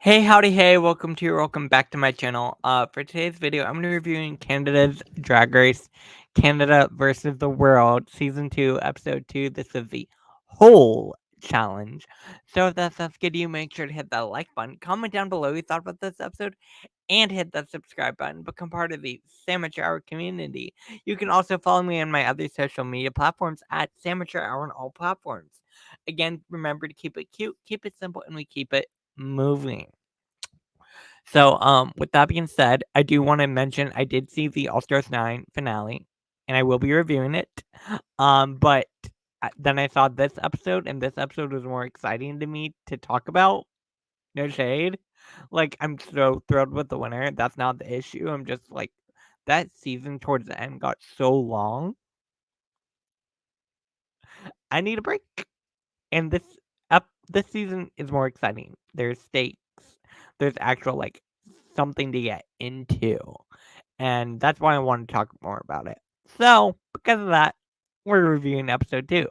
Hey, howdy, hey, welcome back to my channel. For today's video, I'm going to be reviewing Canada's Drag Race, Canada versus the World, Season 2, Episode 2. This is the whole challenge. So if that sounds good to you, make sure to hit that like button, comment down below what you thought about this episode, and hit that subscribe button. Become part of the Sandwich Hour community. You can also follow me on my other social media platforms at Sandwich Hour on all platforms. Again, remember to keep it cute, keep it simple, and we keep it moving. So, with that being said, I do want to mention I did see the All Stars 9 finale, and I will be reviewing it. But then I saw this episode, and this episode was more exciting to me to talk about. No shade. Like, I'm so thrilled with the winner. That's not the issue. I'm just like, that season towards the end got so long. I need a break. And this season is more exciting. There's stakes. There's actual like something to get into. And that's why I want to talk more about it. So, because of that, we're reviewing episode 2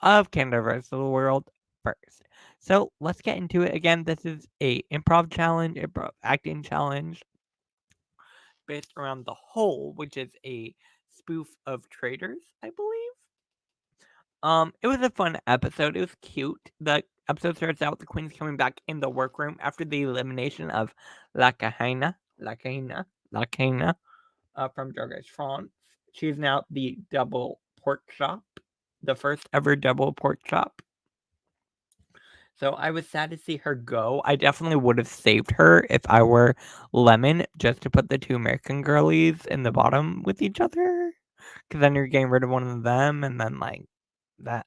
of Canada vs. the World first. So, let's get into it. Again, this is a improv acting challenge based around The Hole, which is a spoof of Traitors, I believe. It was a fun episode. It was cute. The episode starts out with the queens coming back in the workroom after the elimination of La Kahina, from Drag Race France. She's now the double pork chop, the first ever double pork chop. So I was sad to see her go. I definitely would have saved her if I were Lemon, just to put the two American girlies in the bottom with each other. Because then you're getting rid of one of them, and then like that.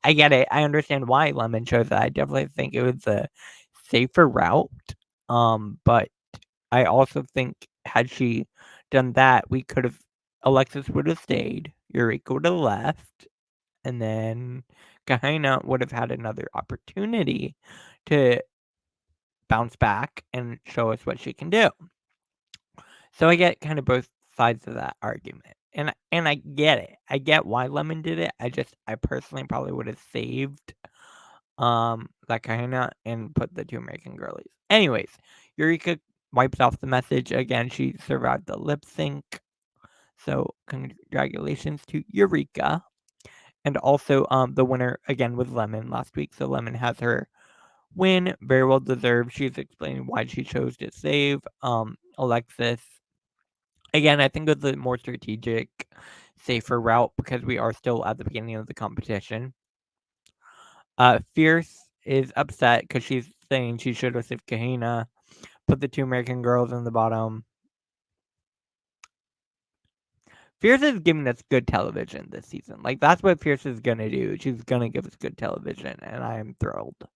I get it. I understand why Lemon chose that. I definitely think it was a safer route. But I also think had she done that, we could have Alexis would have stayed, Eureka would have left, and then Kahina would have had another opportunity to bounce back and show us what she can do. So I get kind of both sides of that argument. And I get it. I get why Lemon did it. I personally probably would have saved that Kahina and put the two American girlies. Anyways, Eureka wipes off the message again. She survived the lip sync. So congratulations to Eureka. And also the winner again was Lemon last week. So Lemon has her win, very well deserved. She's explaining why she chose to save Alexis. Again, I think it's a more strategic, safer route because we are still at the beginning of the competition. Fierce is upset because she's saying she should have saved Kahina, put the two American girls in the bottom. Fierce is giving us good television this season. Like, that's what Fierce is gonna do. She's gonna give us good television, and I am thrilled.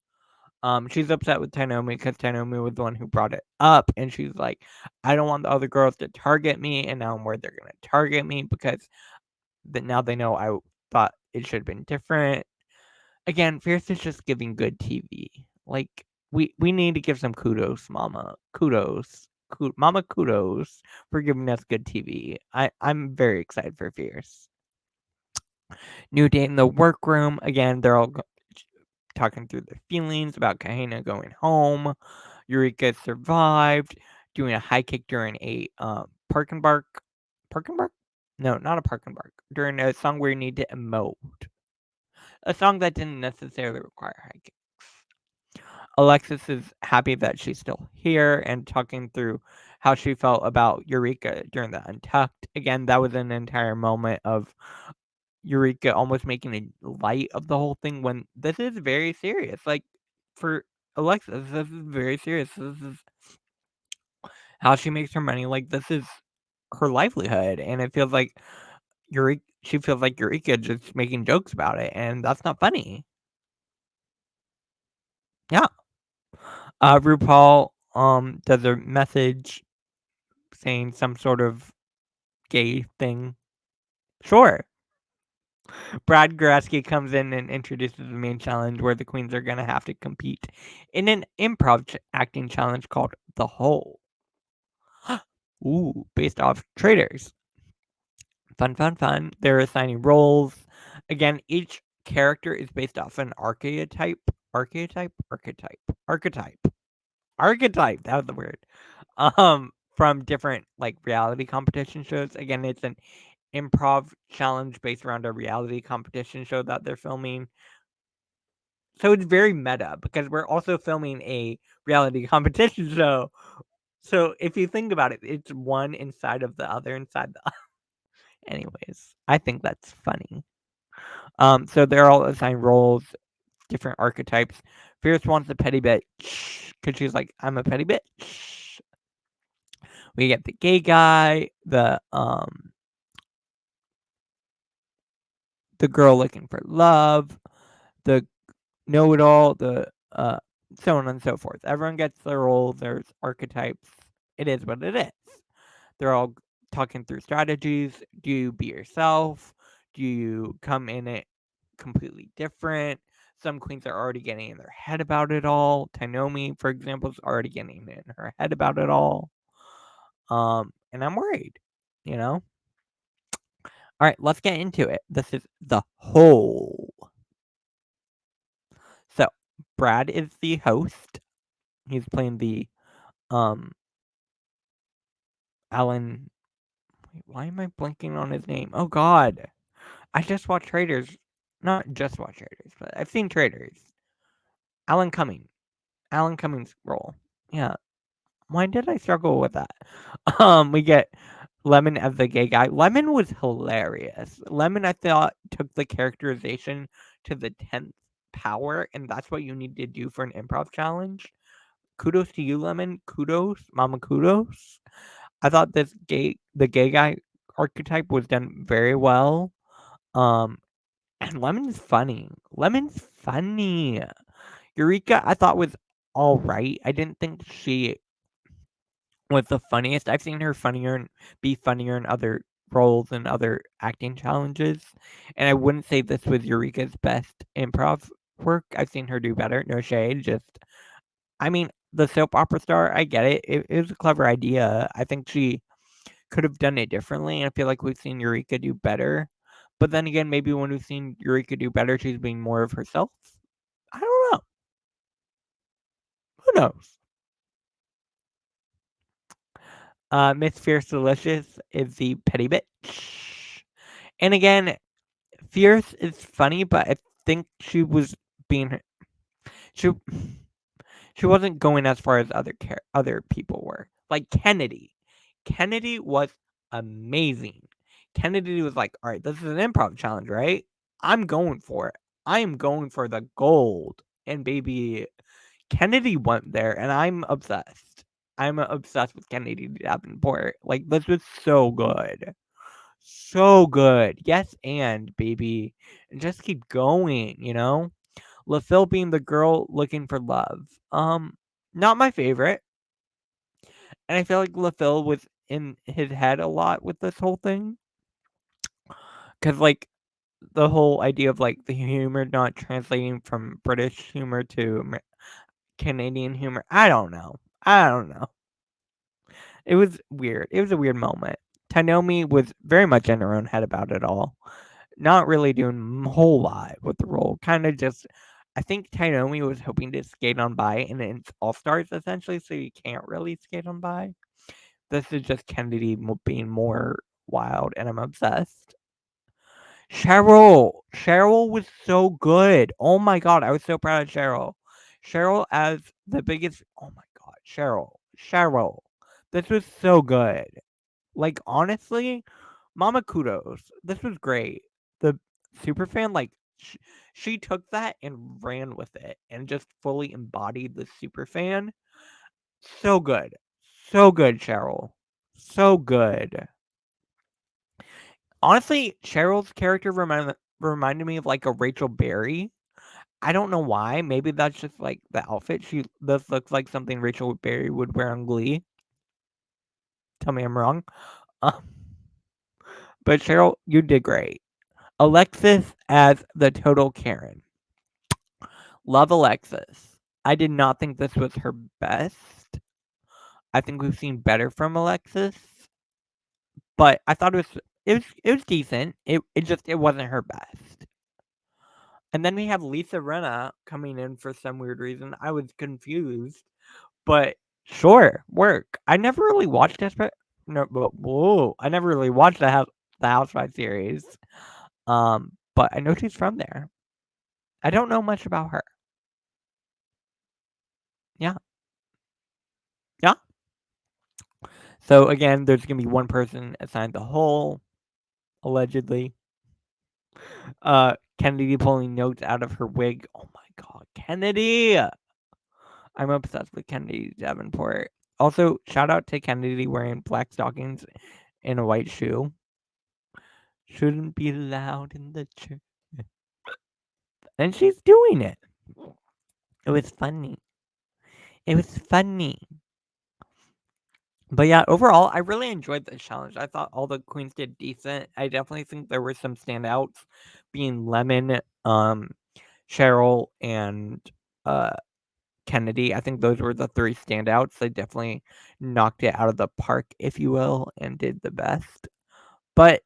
She's upset with Tainomi because Tainomi was the one who brought it up, and she's like, I don't want the other girls to target me, and now I'm worried they're gonna target me because now they know I thought it should have been different. Again, Fierce is just giving good TV. Like, we need to give some kudos, Mama. Mama kudos for giving us good TV. I'm very excited for Fierce. New day in the workroom. Again, they're all talking through their feelings about Kahina going home. Eureka survived, doing a high kick during a park and bark. Park and bark? No, not a park and bark. During a song where you need to emote. A song that didn't necessarily require high kicks. Alexis is happy that she's still here and talking through how she felt about Eureka during the Untucked. Again, that was an entire moment of Eureka almost making a light of the whole thing when this is very serious. Like, for Alexis, this is very serious. This is how she makes her money. Like, this is her livelihood, and it feels like she feels like Eureka just making jokes about it, and that's not funny. Yeah. RuPaul does a message saying some sort of gay thing. Sure. Brad Goreski comes in and introduces the main challenge where the queens are gonna have to compete in an improv acting challenge called The Hole. Ooh, based off Traders. Fun, fun, fun. They're assigning roles. Again, each character is based off an archetype. Archetype. archetype, that was the word. From different like reality competition shows. Again, it's an improv challenge based around a reality competition show that they're filming. So it's very meta because we're also filming a reality competition show. So if you think about it, it's one inside of the other inside the anyways, I think that's funny. So they're all assigned roles, different archetypes. Fierce wants a petty bitch because she's like, I'm a petty bitch. We get the gay guy, the girl looking for love, the know-it-all, the so on and so forth. Everyone gets their role. There's archetypes. It is what it is. They're all talking through strategies. Do you be yourself? Do you come in it completely different? Some queens are already getting in their head about it all. Tainomi, for example, is already getting in her head about it all. And I'm worried, you know? All right, let's get into it. This is the whole. So, Brad is the host. He's playing the Alan. Wait, why am I blanking on his name? Oh God, I just watched Traders. Not just watched Traders, but I've seen Traders. Alan Cumming. Alan Cumming's role. Yeah. Why did I struggle with that? We get Lemon as the gay guy. Lemon was hilarious. Lemon, I thought, took the characterization to the 10th power, and that's what you need to do for an improv challenge. Kudos to you, Lemon. Kudos, Mama. Kudos. I thought the gay guy archetype was done very well. And Lemon's funny. Lemon's funny. Eureka, I thought was all right. I didn't think she was the funniest. I've seen her be funnier in other roles and other acting challenges, and I wouldn't say this was Eureka's best improv work. I've seen her do better. No shade, just I mean, the soap opera star, I get it. It was a clever idea. I think she could have done it differently, and I feel like we've seen Eureka do better. But then again, maybe when we've seen Eureka do better, she's being more of herself. I don't know. Who knows? Miss Fierce Delicious is the petty bitch. And again, Fierce is funny, but I think she was being she she wasn't going as far as other people were. Like Kennedy. Kennedy was amazing. Kennedy was like, "All right, this is an improv challenge, right? I'm going for it. I am going for the gold." And baby, Kennedy went there, and I'm obsessed. I'm obsessed with Kennedy Davenport. Like, this was so good. So good. Yes, and baby. And just keep going, you know? LaPhil being the girl looking for love. Not my favorite. And I feel like LaPhil was in his head a lot with this whole thing. Because, like, the whole idea of, like, the humor not translating from British humor to Canadian humor. I don't know. It was weird. It was a weird moment. Tainomi was very much in her own head about it all. Not really doing a whole lot with the role. Kind of just, I think Tainomi was hoping to skate on by, and it's All Stars essentially, so you can't really skate on by. This is just Kennedy being more wild, and I'm obsessed. Cheryl was so good. Oh my god, I was so proud of Cheryl. Cheryl as the biggest. Oh my god, Cheryl. This was so good. Like honestly, Mama kudos. This was great. The superfan, like she took that and ran with it and just fully embodied the superfan. So good. So good, Cheryl. So good. Honestly, Cheryl's character reminded me of like a Rachel Berry. I don't know why. Maybe that's just like the outfit. This looks like something Rachel Berry would wear on Glee. Tell me I'm wrong. Um, but Cheryl, you did great. Alexis as the total Karen. Love Alexis. I did not think this was her best. I think we've seen better from Alexis, but I thought it was decent. It wasn't her best. And then we have Lisa Rinna coming in for some weird reason. I was confused, But sure, work. I never really watched Desperate. No, but whoa, I never really watched the Housewives series. But I know she's from there. I don't know much about her. Yeah, yeah. So again, there's gonna be one person assigned the whole, allegedly. Kennedy pulling notes out of her wig. Oh my god, Kennedy! I'm obsessed with Kennedy Davenport. Also, shout out to Kennedy wearing black stockings and a white shoe. Shouldn't be loud in the church. And she's doing it. It was funny. It was funny. But yeah, overall, I really enjoyed this challenge. I thought all the queens did decent. I definitely think there were some standouts, being Lemon, Cheryl, and uh, Kennedy. I think those were the three standouts. They definitely knocked it out of the park, if you will, and did the best. But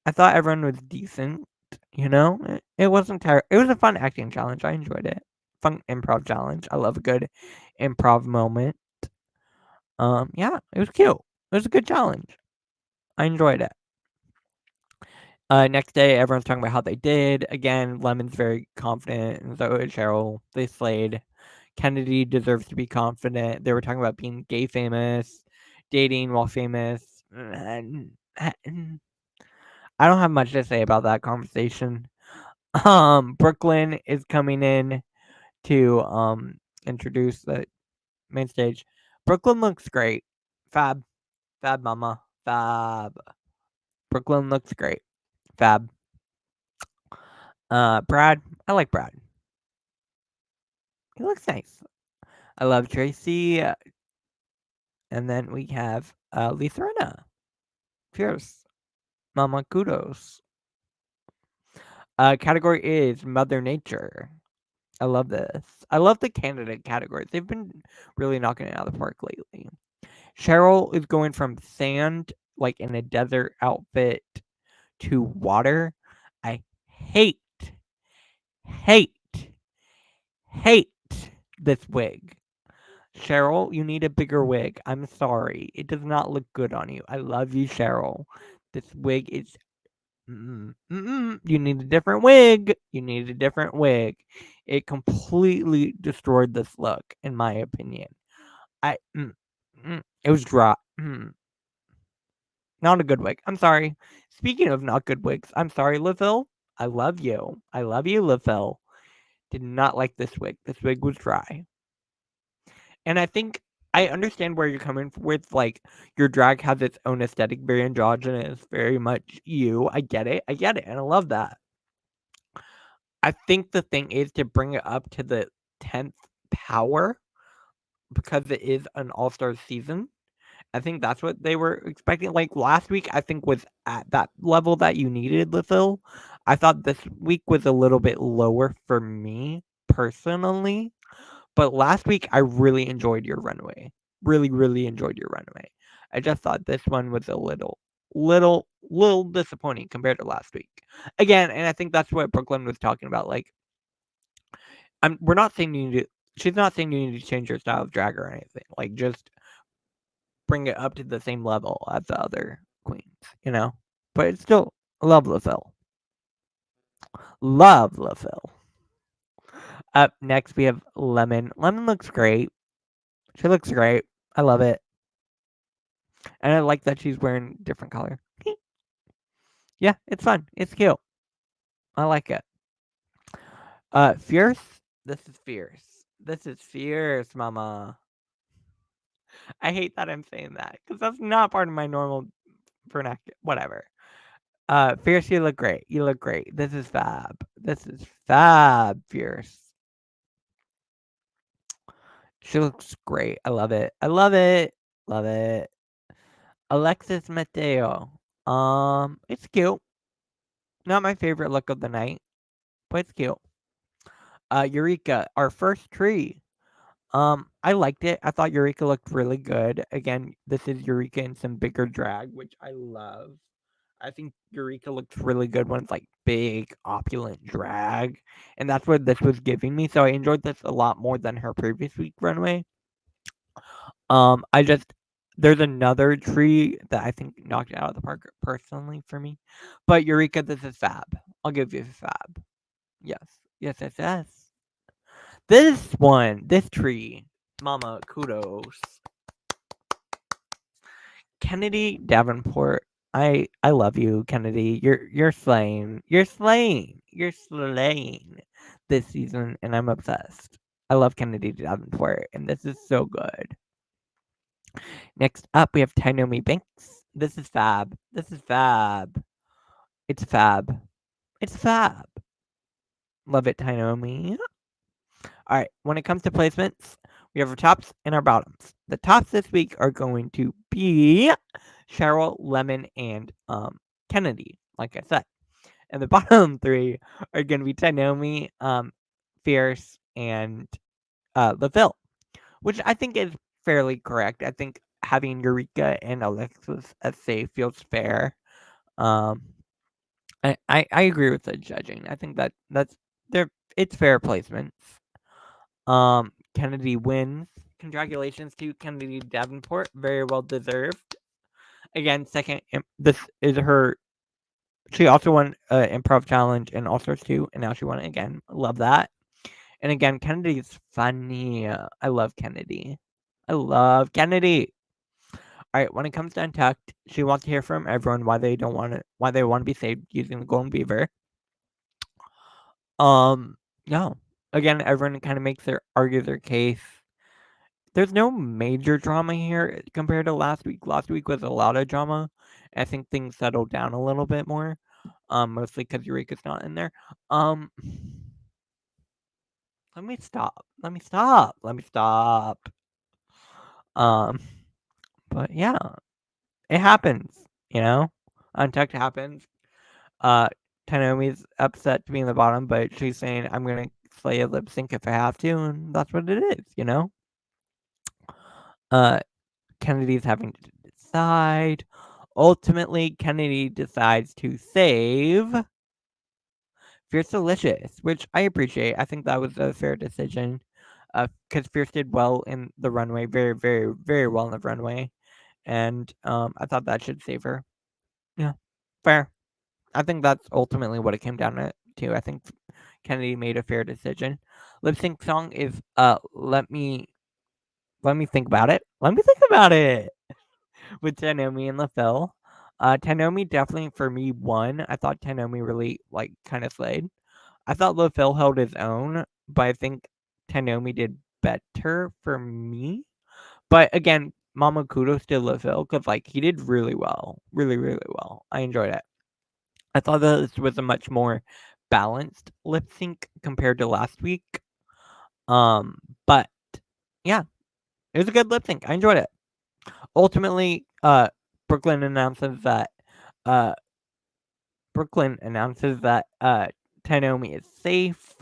I thought everyone was decent. You know, it wasn't terrible. It was a fun acting challenge. I enjoyed it. Fun improv challenge. I love a good improv moment. Yeah, it was cute. It was a good challenge. I enjoyed it. Next day, everyone's talking about how they did. Again, Lemon's very confident, and so is Cheryl. They slayed. Kennedy deserves to be confident. They were talking about being gay famous, dating while famous. I don't have much to say about that conversation. Brooklyn is coming in to introduce the main stage. Brooklyn looks great. Fab. Fab mama. Fab. Brooklyn looks great. Fab. Brad. I like Brad. He looks nice. I love Tracy. And then we have Lisa Rinna. Fierce. Mama kudos. Category is Mother Nature. I love this. I love the candidate categories. They've been really knocking it out of the park lately. Cheryl is going from sand, like in a desert outfit, to water. I hate, hate, hate this wig. Cheryl, you need a bigger wig. I'm sorry. It does not look good on you. I love you, Cheryl. This wig is. You need a different wig. You need a different wig. It completely destroyed this look, in my opinion. It was dry. Not a good wig. I'm sorry. Speaking of not good wigs, I'm sorry, LaVille. I love you. I love you, LaVille. Did not like this wig. This wig was dry. And I think I understand where you're coming with, like, your drag has its own aesthetic, very androgynous, very much you. I get it. And I love that. I think the thing is to bring it up to the 10th power because it is an all-star season. I think that's what they were expecting. Like last week, I think was at that level that you needed, LaVille. I thought this week was a little bit lower for me personally. But last week, I really enjoyed your runway. Really, really enjoyed your runway. I just thought this one was a little disappointing compared to last week. Again, and I think that's what Brooklyn was talking about. Like, we're not saying you need to. She's not saying you need to change your style of drag or anything. Like, just bring it up to the same level as the other queens, you know? But it's still love LaVille. Love LaVille. Up next, we have Lemon. Lemon looks great. She looks great. I love it. And I like that she's wearing different color. Yeah, it's fun. It's cute. I like it. Fierce. This is fierce. This is fierce, mama. I hate that I'm saying that because that's not part of my normal vernacular. Whatever. Fierce, you look great. You look great. This is fab. This is fab, Fierce. She looks great. I love it. I love it. Love it. Alexis Mateo. It's cute. Not my favorite look of the night, but it's cute. Eureka, our first tree. I liked it. I thought Eureka looked really good. Again, this is Eureka in some bigger drag, which I love. I think Eureka looks really good when it's like big, opulent drag. And that's what this was giving me. So I enjoyed this a lot more than her previous week runway. I just there's another tree that I think knocked it out of the park personally for me. But Eureka, this is fab. I'll give you fab. Yes. Yes, yes, yes. This tree. Mama, kudos. Kennedy Davenport. I love you, Kennedy. You're slaying. You're slaying. You're slaying this season, and I'm obsessed. I love Kennedy Davenport, and this is so good. Next up, we have Tainomi Banks. This is fab. This is fab. It's fab. It's fab. Love it, Tainomi. All right. When it comes to placements, we have our tops and our bottoms. The tops this week are going to be Cheryl, Lemon, and Kennedy, like I said. And the bottom three are going to be Tainomi, Fierce, and LaVille, which I think is fairly correct. I think having Eureka and Alexis as safe feels fair. Um, I agree with the judging. I think that's there. It's fair placements. Kennedy wins. Congratulations to Kennedy Davenport. Very well deserved. Again, second. This is her. She also won improv challenge and All Stars 2, and now she won it again. Love that. And again, Kennedy's funny. I love Kennedy. I love Kennedy. All right, when it comes to Untucked, she wants to hear from everyone why they want to be saved using the Golden Beaver. No. Again, everyone kind of argues their case. There's no major drama here compared to last week. Last week was a lot of drama. I think things settled down a little bit more. Mostly because Eureka's not in there. Let me stop. Let me stop. Let me stop. But yeah, it happens. You know, Untucked happens. Uh, Tanomi's upset to be in the bottom, but she's saying, "I'm gonna slay a lip sync if I have to," and that's what it is. You know. Kennedy's having to decide. Ultimately, Kennedy decides to save Fierce Delicious, which I appreciate. I think that was a fair decision. Because Fierce did well in the runway, very, very, very well in the runway. And I thought that should save her. Yeah, fair. I think that's ultimately what it came down to. I think Kennedy made a fair decision. Lip sync song is let me think about it. Let me think about it. With Tainomi and LaPhil. Tainomi definitely for me won. I thought Tainomi really kind of slayed. I thought LaPhil held his own, but I think Tainomi did better for me. But again, Mama kudos to LaPhil because he did really well, really really well. I enjoyed it. I thought that this was a much more balanced lip sync compared to last week. But yeah, it was a good lip sync. I enjoyed it. Ultimately, Brooklyn announces that Tainomi is safe,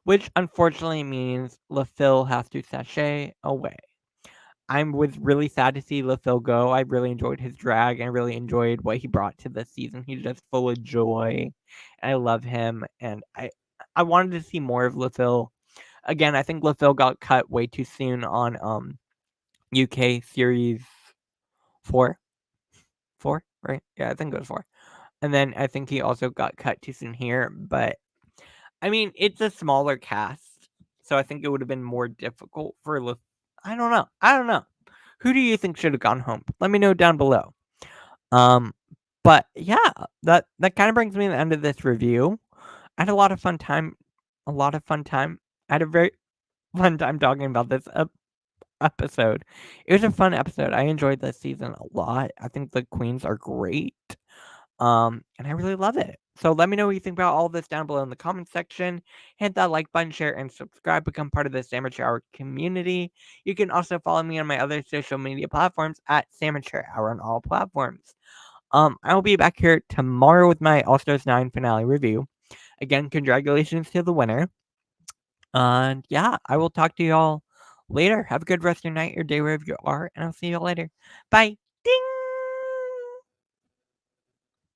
which unfortunately means LaPhil has to sashay away. I was really sad to see LaPhil go. I really enjoyed his drag. I really enjoyed what he brought to this season. He's just full of joy. I love him, and I wanted to see more of LaPhil. Again, I think LaPhil got cut way too soon on UK series 4. 4, right? Yeah, I think it was 4. And then I think he also got cut too soon here, but I mean, it's a smaller cast, so I think it would have been more difficult for I don't know. I don't know. Who do you think should have gone home? Let me know down below. But yeah, that kind of brings me to the end of this review. I had a lot of fun time. A lot of fun time. I had a very fun time talking about this episode. It was a fun episode. I enjoyed this season a lot. I think the queens are great. And I really love it. So let me know what you think about all this down below in the comment section. Hit that like button, share, and subscribe. Become part of the Sandwich Hour community. You can also follow me on my other social media platforms at Sandwich Hour on all platforms. I will be back here tomorrow with my All Stars 9 finale review. Again, congratulations to the winner. And yeah, I will talk to y'all later. Have a good rest of your night, your day, wherever you are, and I'll see you all later. Bye. Ding!